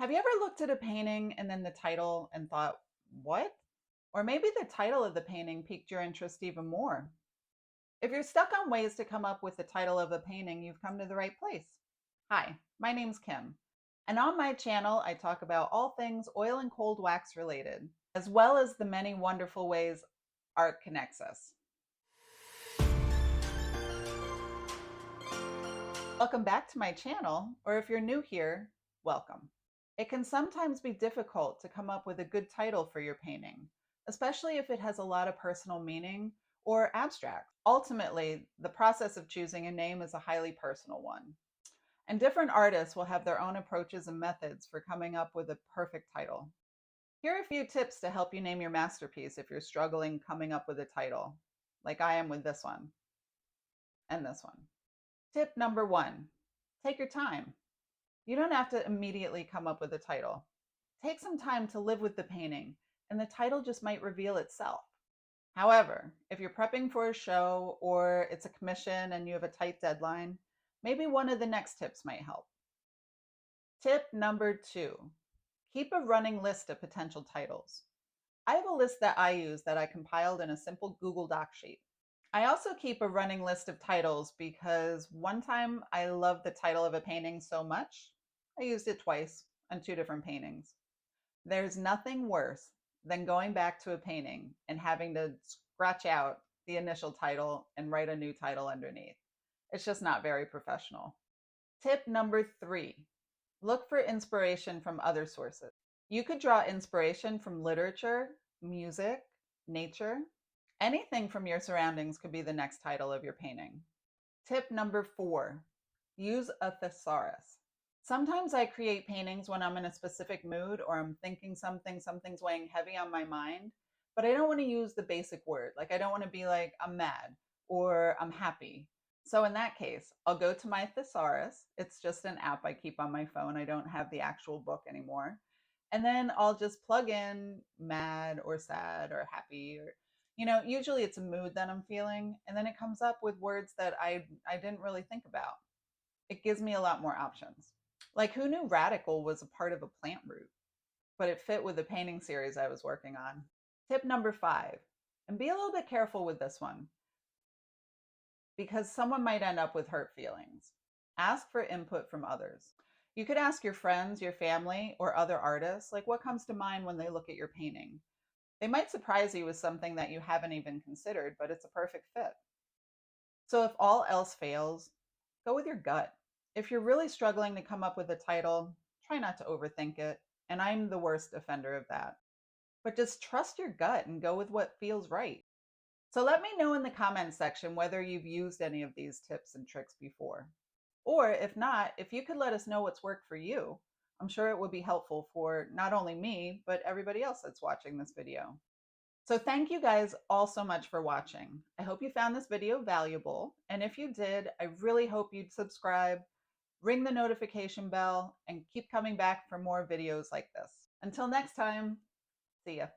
Have you ever looked at a painting and then the title and thought, what? Or maybe the title of the painting piqued your interest even more. If you're stuck on ways to come up with the title of a painting, you've come to the right place. Hi, my name's Kim, and on my channel, I talk about all things oil and cold wax related, as well as the many wonderful ways art connects us. Welcome back to my channel, or if you're new here, welcome. It can sometimes be difficult to come up with a good title for your painting, especially if it has a lot of personal meaning or abstract. Ultimately, the process of choosing a name is a highly personal one, and different artists will have their own approaches and methods for coming up with a perfect title. Here are a few tips to help you name your masterpiece if you're struggling coming up with a title, like I am with this one and this one. Tip number 1, take your time. You don't have to immediately come up with a title. Take some time to live with the painting, and the title just might reveal itself. However, if you're prepping for a show or it's a commission and you have a tight deadline, maybe one of the next tips might help. Tip number 2, keep a running list of potential titles. I have a list that I use that I compiled in a simple Google Doc sheet. I also keep a running list of titles because one time I loved the title of a painting so much, I used it twice on 2 different paintings. There's nothing worse than going back to a painting and having to scratch out the initial title and write a new title underneath. It's just not very professional. Tip number 3, look for inspiration from other sources. You could draw inspiration from literature, music, nature. Anything from your surroundings could be the next title of your painting. Tip number 4, use a thesaurus. Sometimes I create paintings when I'm in a specific mood or I'm thinking something's weighing heavy on my mind, but I don't want to use the basic word. Like I don't want to be like, I'm mad or I'm happy. So in that case, I'll go to my thesaurus. It's just an app I keep on my phone. I don't have the actual book anymore. And then I'll just plug in mad or sad or happy or, usually it's a mood that I'm feeling. And then it comes up with words that I didn't really think about. It gives me a lot more options. Like who knew radical was a part of a plant root, but it fit with the painting series I was working on. Tip number 5, and be a little bit careful with this one because someone might end up with hurt feelings. Ask for input from others. You could ask your friends, your family, or other artists, like what comes to mind when they look at your painting. They might surprise you with something that you haven't even considered, but it's a perfect fit. So if all else fails, go with your gut. If you're really struggling to come up with a title, try not to overthink it. And I'm the worst offender of that. But just trust your gut and go with what feels right. So let me know in the comments section whether you've used any of these tips and tricks before. Or if not, if you could let us know what's worked for you, I'm sure it would be helpful for not only me, but everybody else that's watching this video. So thank you guys all so much for watching. I hope you found this video valuable. And if you did, I really hope you'd subscribe, ring the notification bell, and keep coming back for more videos like this. Until next time, see ya.